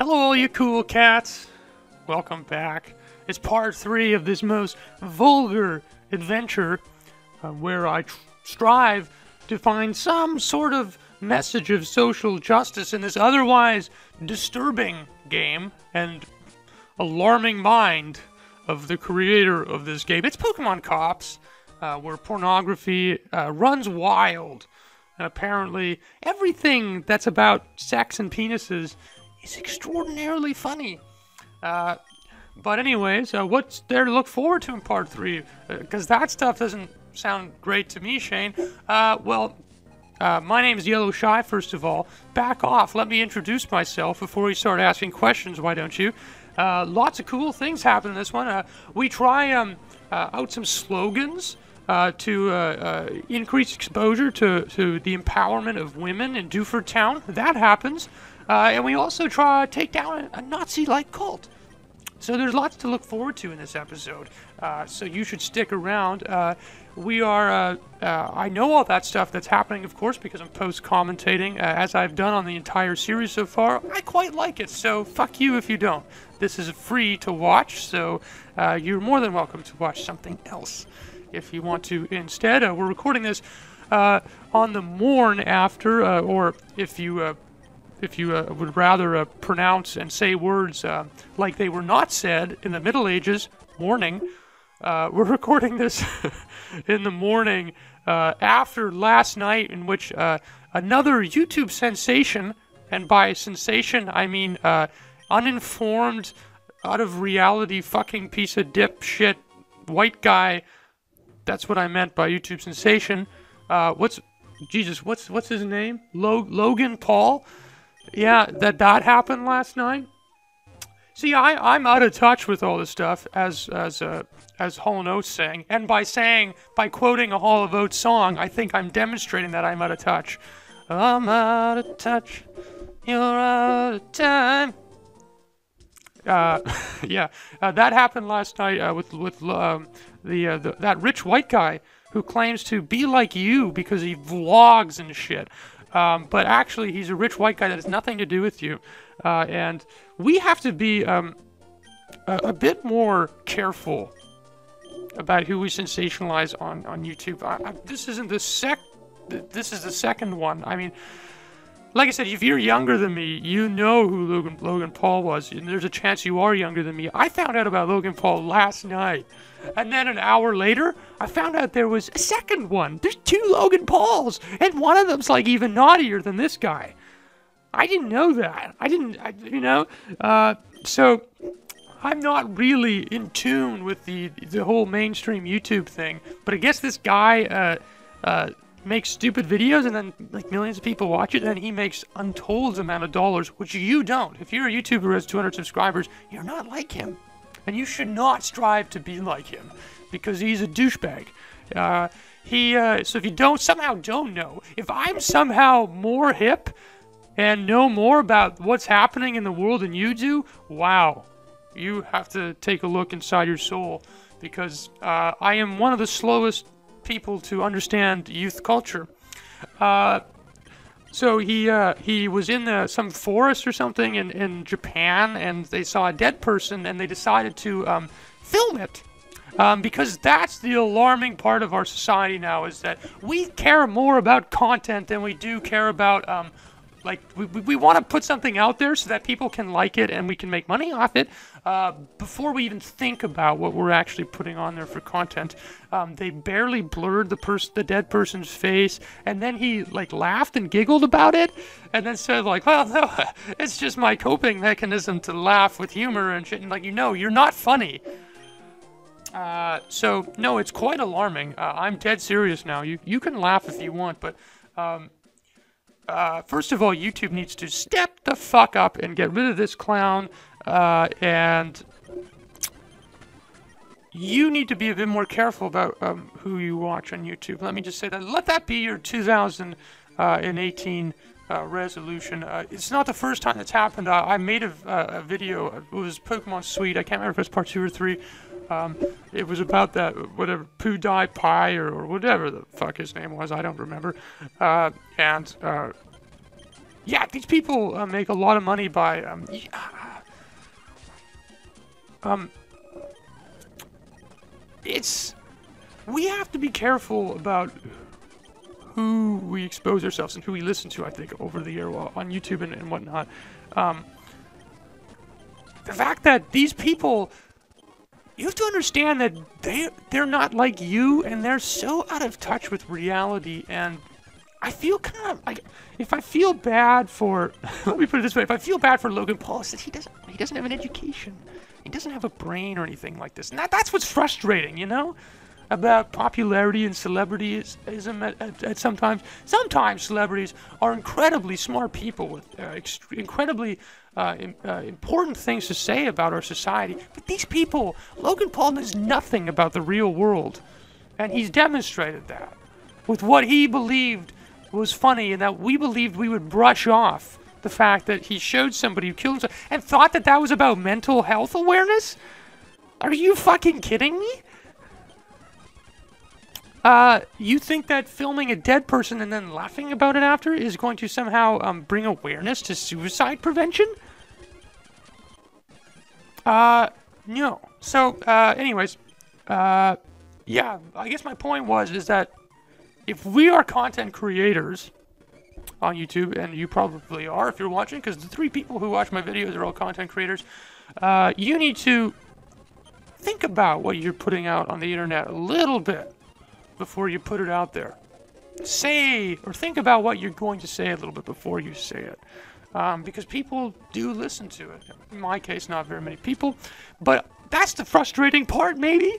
Hello, all you cool cats. Welcome back. It's part 3 of this most vulgar adventure where I strive to find some sort of message of social justice in this otherwise disturbing game and alarming mind of the creator of this game. It's Pokemon Cawps, where pornography runs wild. And apparently, everything that's about sex and penises is extraordinarily funny. But anyways, what's there to look forward to in part 3? Because that stuff doesn't sound great to me, Shane. My name is YellowShy, first of all. Back off, let me introduce myself before you start asking questions, why don't you? Lots of cool things happen in this one. We try out some slogans to increase exposure to the empowerment of women in Dewford Town. That happens. And we also try to take down a Nazi-like cult. So there's lots to look forward to in this episode. So you should stick around. I know all that stuff that's happening, of course, because I'm post-commentating, as I've done on the entire series so far. I quite like it, so fuck you if you don't. This is free to watch, so you're more than welcome to watch something else if you want to instead. We're recording this on the morn after, or if you would rather pronounce and say words like they were not said in the Middle Ages, morning, we're recording this in the morning after last night, in which another YouTube sensation, and by sensation I mean uninformed, out of reality fucking piece of dipshit white guy. That's what I meant by YouTube sensation. What's his name? Logan Paul? Yeah, that happened last night. See, I'm out of touch with all this stuff, as Hall & Oates sang, and by quoting a Hall & Oates song, I think I'm demonstrating that I'm out of touch. I'm out of touch, you're out of time. Yeah, that happened last night with that rich white guy who claims to be like you because he vlogs and shit. But actually, he's a rich white guy that has nothing to do with you. And we have to be a bit more careful about who we sensationalize on YouTube. This is the second one. I mean, like I said, if you're younger than me, you know who Logan Paul was, and there's a chance you are younger than me. I found out about Logan Paul last night. And then an hour later, I found out there was a second one. There's 2 Logan Pauls, and one of them's like even naughtier than this guy. I didn't know that. So I'm not really in tune with the whole mainstream YouTube thing. But I guess this guy makes stupid videos, and then like millions of people watch it, and he makes untold amount of dollars, which you don't. If you're a YouTuber who has 200 subscribers, you're not like him. And you should not strive to be like him, because he's a douchebag. So if you somehow don't know, if I'm somehow more hip and know more about what's happening in the world than you do, wow, you have to take a look inside your soul, because I am one of the slowest people to understand youth culture. So he was in some forest or something in Japan, and they saw a dead person, and they decided to film it. Because that's the alarming part of our society now, is that we care more about content than we do care about, we want to put something out there so that people can like it and we can make money off it, before we even think about what we're actually putting on there for content. They barely blurred the dead person's face, and then he laughed and giggled about it, and then said well, no, it's just my coping mechanism to laugh with humor and shit, and you're not funny. So no, it's quite alarming. I'm dead serious now. You can laugh if you want, but first of all, YouTube needs to step the fuck up and get rid of this clown, and you need to be a bit more careful about who you watch on YouTube. Let me just say that. Let that be your 2018 resolution. It's not the first time that's happened. I made a video. It was Pokemon Sweet. I can't remember if it's part 2 or 3. It was about that, whatever, PewDiePie or whatever the fuck his name was, I don't remember. Yeah, these people make a lot of money by, we have to be careful about who we expose ourselves and who we listen to, I think, over the air on YouTube and whatnot. The fact that these people, you have to understand that they're not like you, and they're so out of touch with reality, and I feel kind of like, if I feel bad for, let me put it this way, if I feel bad for Logan Paul, it's that he doesn't have an education. He doesn't have a brain or anything like this. And that's what's frustrating, you know? About popularity and celebrityism at sometimes. Sometimes celebrities are incredibly smart people with incredibly important things to say about our society. But these people, Logan Paul knows nothing about the real world. And he's demonstrated that with what he believed was funny, and that we believed we would brush off the fact that he showed somebody who killed himself and thought that was about mental health awareness? Are you fucking kidding me? You think that filming a dead person and then laughing about it after is going to somehow bring awareness to suicide prevention? No. So, anyways, yeah, I guess my point is that if we are content creators on YouTube, and you probably are if you're watching, because the 3 people who watch my videos are all content creators, you need to think about what you're putting out on the internet a little bit before you put it out there. Say, or think about what you're going to say a little bit before you say it. Because people do listen to it. In my case, not very many people. But that's the frustrating part, maybe,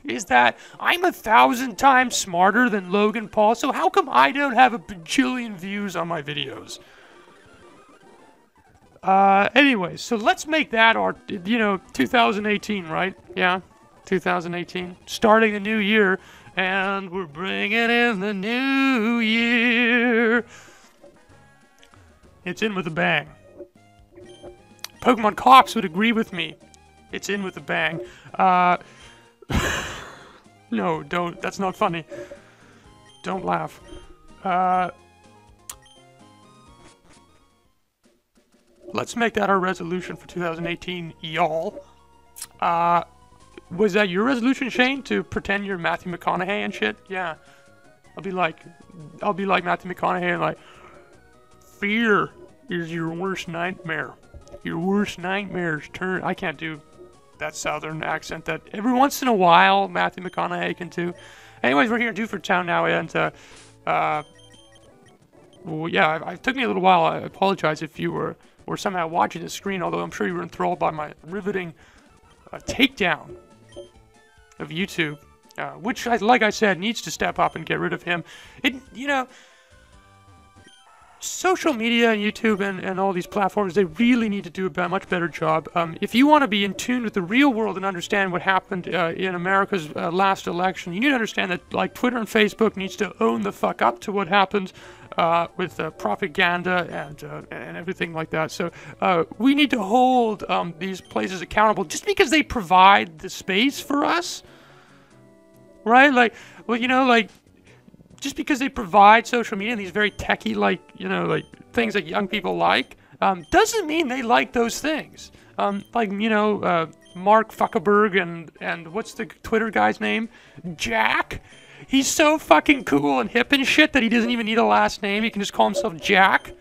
is that I'm 1,000 times smarter than Logan Paul, so how come I don't have a bajillion views on my videos? Anyways, so let's make that our, 2018, right? Yeah, 2018. Starting the new year, and we're bringing in the new year. It's in with a bang. Pokemon Cawps would agree with me. It's in with a bang. No, don't. That's not funny. Don't laugh. Let's make that our resolution for 2018, y'all. Was that your resolution, Shane, to pretend you're Matthew McConaughey and shit? Yeah. I'll be like Matthew McConaughey and like, fear is your worst nightmare. Your worst nightmares turn. I can't do that southern accent that every once in a while Matthew McConaughey can do. Anyways, we're here in Duford Town now, and well, yeah, it took me a little while. I apologize if you were somehow watching the screen, although I'm sure you were enthralled by my riveting takedown of YouTube, which, like I said, needs to step up and get rid of him. Social media and YouTube and all these platforms, they really need to do a much better job. If you want to be in tune with the real world and understand what happened in America's last election, you need to understand that, like, Twitter and Facebook needs to own the fuck up to what happened with propaganda and everything like that. So we need to hold these places accountable just because they provide the space for us, right? Like, well, like, just because they provide social media and these very techie, like things that young people like, doesn't mean they like those things. Like, Mark Zuckerberg and what's the Twitter guy's name? Jack. He's so fucking cool and hip and shit that he doesn't even need a last name. He can just call himself Jack.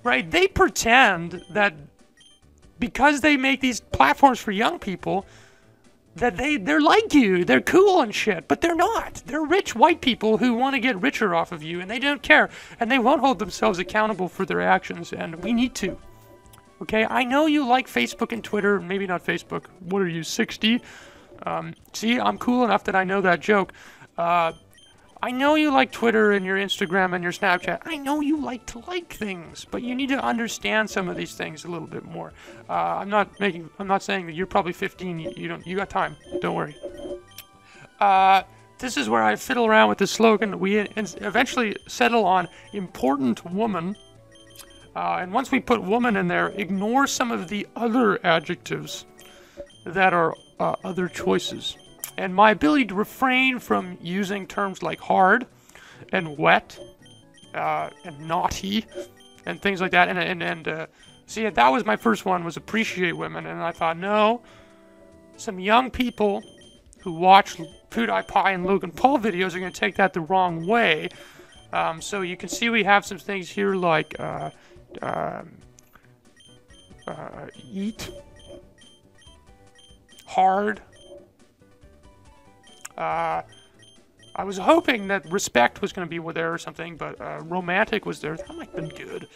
Right? They pretend that because they make these platforms for young people, that they're like you, they're cool and shit, but they're not. They're rich white people who want to get richer off of you, and they don't care, and they won't hold themselves accountable for their actions, and we need to. Okay, I know you like Facebook and Twitter, maybe not Facebook. What are you, 60? See, I'm cool enough that I know that joke. I know you like Twitter and your Instagram and your Snapchat. I know you like to like things, but you need to understand some of these things a little bit more. I'm not saying that you're probably 15. You got time. Don't worry. This is where I fiddle around with the slogan. We eventually settle on important woman. And once we put woman in there, ignore some of the other adjectives that are other choices. And my ability to refrain from using terms like hard and wet and naughty and things like that. And see, that was my first one, was appreciate women. And I thought, no, some young people who watch PewDiePie and Logan Paul videos are going to take that the wrong way. So you can see we have some things here like eat hard. I was hoping that respect was going to be there or something, but romantic was there. That might have been good.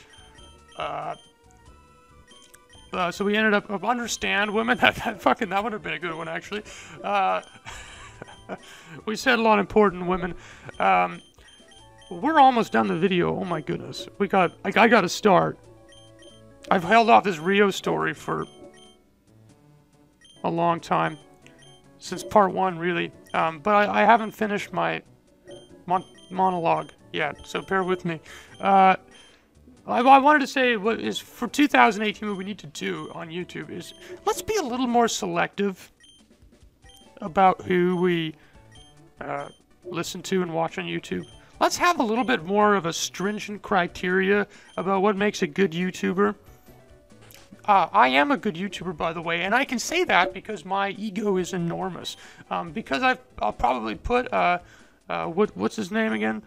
So we ended up understand women. That would have been a good one, actually. We settled on important women. We're almost done the video. Oh my goodness. I got to start. I've held off this Rio story for a long time. Since part 1, really. But I haven't finished my monologue yet, so bear with me. I wanted to say what is for 2018 what we need to do on YouTube is let's be a little more selective about who we listen to and watch on YouTube. Let's have a little bit more of a stringent criteria about what makes a good YouTuber. I am a good YouTuber, by the way, and I can say that because my ego is enormous. Because I'll probably put what's his name again?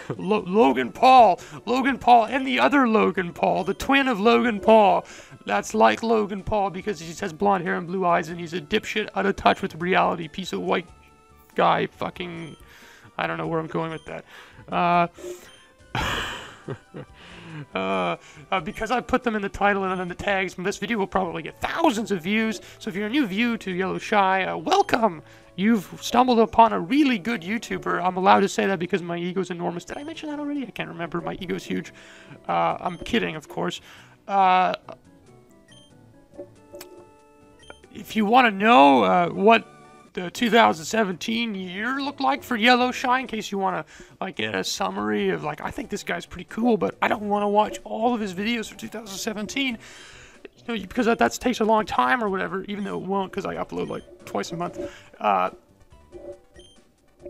Logan Paul, and the other Logan Paul, the twin of Logan Paul. That's like Logan Paul because he has blonde hair and blue eyes, and he's a dipshit, out of touch with reality, piece of white guy. Fucking, I don't know where I'm going with that. Because I put them in the title and in the tags, this video will probably get thousands of views. So if you're a new view to YellowShy, welcome! You've stumbled upon a really good YouTuber. I'm allowed to say that because my ego's enormous. Did I mention that already? I can't remember. My ego's huge. I'm kidding, of course. If you want to know what the 2017 year looked like for YellowShy, in case you want to get a summary of I think this guy's pretty cool, but I don't want to watch all of his videos for 2017, because that takes a long time or whatever, even though it won't, because I upload twice a month.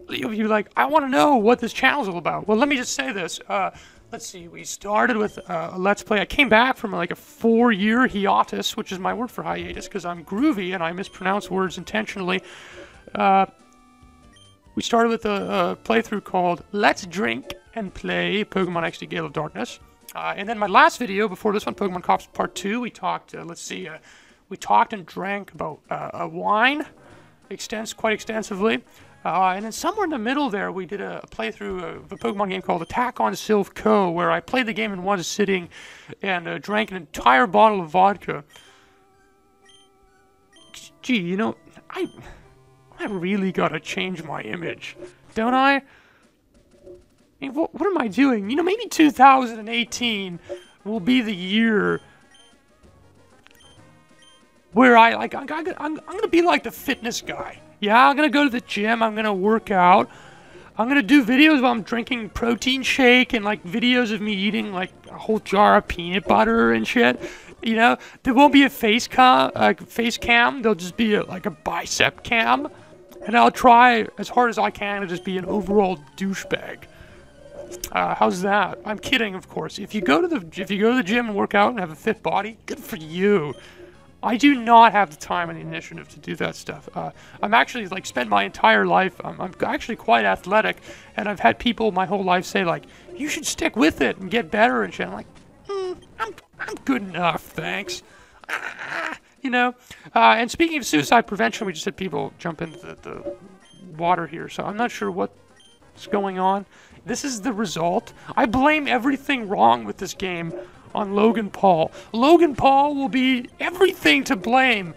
You're I want to know what this channel's all about. Well, let me just say this. Let's see, we started with a Let's Play. I came back from a 4-year hiatus, which is my word for hiatus, because I'm groovy and I mispronounce words intentionally. We started with a playthrough called Let's Drink and Play Pokemon XD Gale of Darkness. And then my last video, before this one, Pokemon Cawps Part 2, we talked, we talked and drank about a wine, quite extensively. And then somewhere in the middle there, we did a playthrough of a Pokemon game called Attack on Sylph Co., where I played the game in one sitting and drank an entire bottle of vodka. Gee, I really gotta change my image, don't I? I mean, what am I doing? Maybe 2018 will be the year where I'm gonna be like the fitness guy. Yeah, I'm gonna go to the gym, I'm gonna work out, I'm gonna do videos while I'm drinking protein shake and videos of me eating a whole jar of peanut butter and shit. There won't be a face cam, there'll just be a bicep cam, and I'll try as hard as I can to just be an overall douchebag. How's that? I'm kidding, of course. If you go to the gym and work out and have a fit body, good for you. I do not have the time and the initiative to do that stuff. I'm actually spend my entire life. I'm actually quite athletic, and I've had people my whole life say you should stick with it and get better and shit. I'm like, I'm good enough, thanks. And speaking of suicide prevention, we just had people jump into the water here, so I'm not sure what's going on. This is the result. I blame everything wrong with this game on Logan Paul. Logan Paul will be everything to blame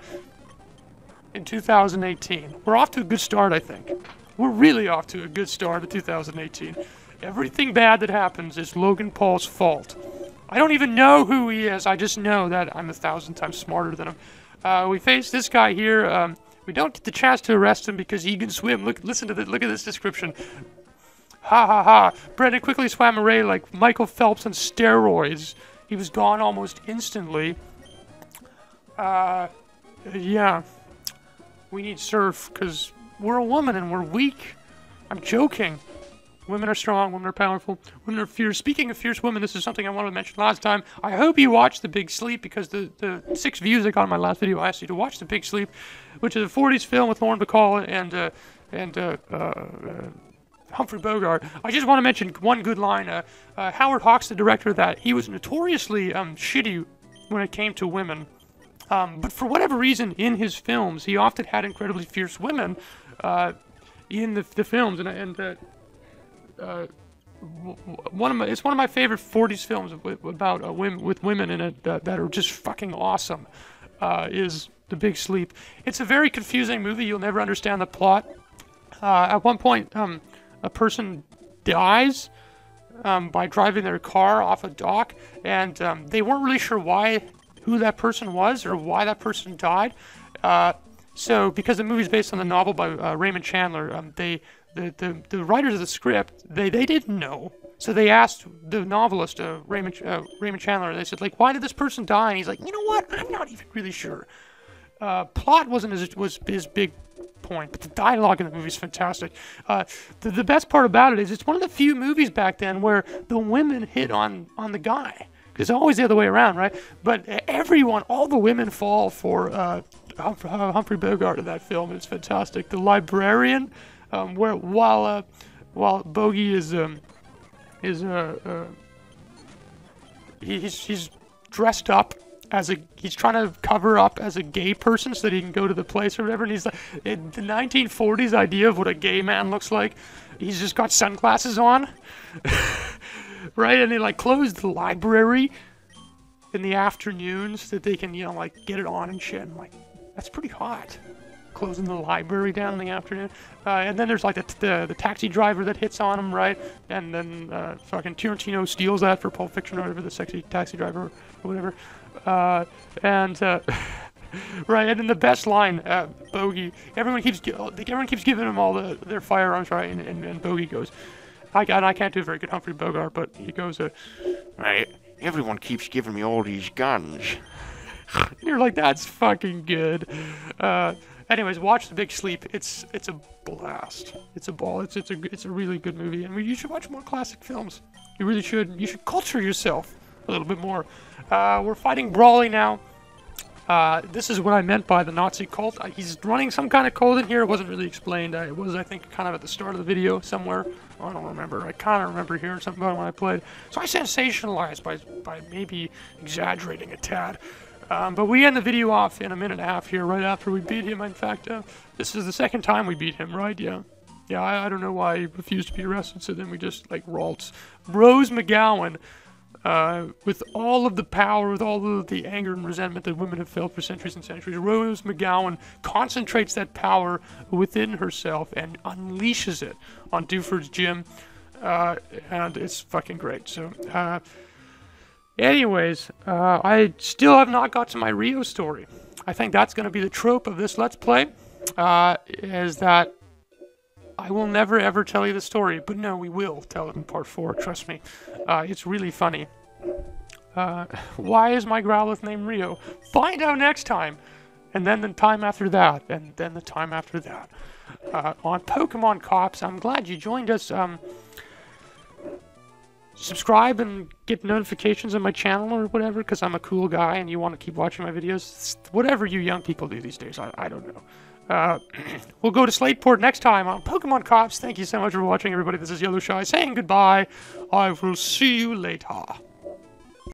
in 2018. We're off to a good start, I think. We're really off to a good start in 2018. Everything bad that happens is Logan Paul's fault. I don't even know who he is. I just know that I'm 1,000 times smarter than him. We face this guy here. We don't get the chance to arrest him because he can swim. Look at this description. Ha ha ha. Brendan quickly swam away like Michael Phelps on steroids. He was gone almost instantly. Yeah. We need surf, because we're a woman and we're weak. I'm joking. Women are strong, women are powerful, women are fierce. Speaking of fierce women, this is something I wanted to mention last time. I hope you watched The Big Sleep, because the 6 views I got in my last video, I asked you to watch The Big Sleep, which is a 40s film with Lauren Bacall and Humphrey Bogart. I just want to mention one good line. Howard Hawks, the director of that, he was notoriously shitty when it came to women. But for whatever reason, in his films, he often had incredibly fierce women in the films, it's one of my favorite 40s films about women, with women in it that are just fucking awesome. Is The Big Sleep. It's a very confusing movie. You'll never understand the plot. At one point, a person dies by driving their car off a dock, and they weren't really sure who that person was or why that person died. So, because the movie's based on the novel by Raymond Chandler, the writers of the script, they didn't know. So they asked the novelist, Raymond Chandler, they said, like, why did this person die? And he's like, you know what? I'm not even really sure. Plot wasn't his big point, but the dialogue in the movie is fantastic. The best part about it is it's one of the few movies back then where the women hit on the guy. It's always the other way around, right? But all the women fall for Humphrey Bogart in that film. It's fantastic. The librarian, while Bogey is he's dressed up he's trying to cover up as a gay person so that he can go to the place or whatever, and he's like, the 1940s idea of what a gay man looks like, he's just got sunglasses on. Right, and they like close the library in the afternoons so that they can, like get it on and shit. And like, that's pretty hot. Closing the library down in the afternoon. And then there's like the taxi driver that hits on him, right? And then fucking Tarantino steals that for Pulp Fiction or whatever, the sexy taxi driver or whatever. Right, and then the best line, Bogey. Everyone keeps giving him all their firearms, right? And Bogey goes, I can't do a very good Humphrey Bogart, but he goes, right, everyone keeps giving me all these guns. And you're like, that's fucking good. Anyways, watch The Big Sleep. It's a blast. It's a ball. It's a really good movie, and you should watch more classic films. You really should. You should culture yourself a little bit more. We're fighting Brawley now. This is what I meant by the Nazi cult. He's running some kind of cult in here. It wasn't really explained. It was, I think, kind of at the start of the video somewhere. I don't remember. I kind of remember hearing something about it when I played. So I sensationalized by maybe exaggerating a tad. But we end the video off in a minute and a half here, right after we beat him. In fact, this is the second time we beat him, right? Yeah. Yeah, I don't know why he refused to be arrested, so then we just, like, waltz. Rose McGowan, with all of the power, with all of the anger and resentment that women have felt for centuries and centuries, Rose McGowan concentrates that power within herself and unleashes it on Duford's gym, and it's fucking great. So, anyways, I still have not got to my Rio story. I think that's going to be the trope of this Let's Play, is that I will never ever tell you the story, but no, we will tell it in part 4, trust me. It's really funny. Why is my Growlithe named Rio? Find out next time! And then the time after that, and then the time after that. On Pokemon Cawps, I'm glad you joined us. Subscribe and get notifications on my channel or whatever, because I'm a cool guy and you want to keep watching my videos. Whatever you young people do these days, I don't know. We'll go to Slateport next time on Pokemon Cawps. Thank you so much for watching, everybody. This is YellowShy saying goodbye. I will see you later.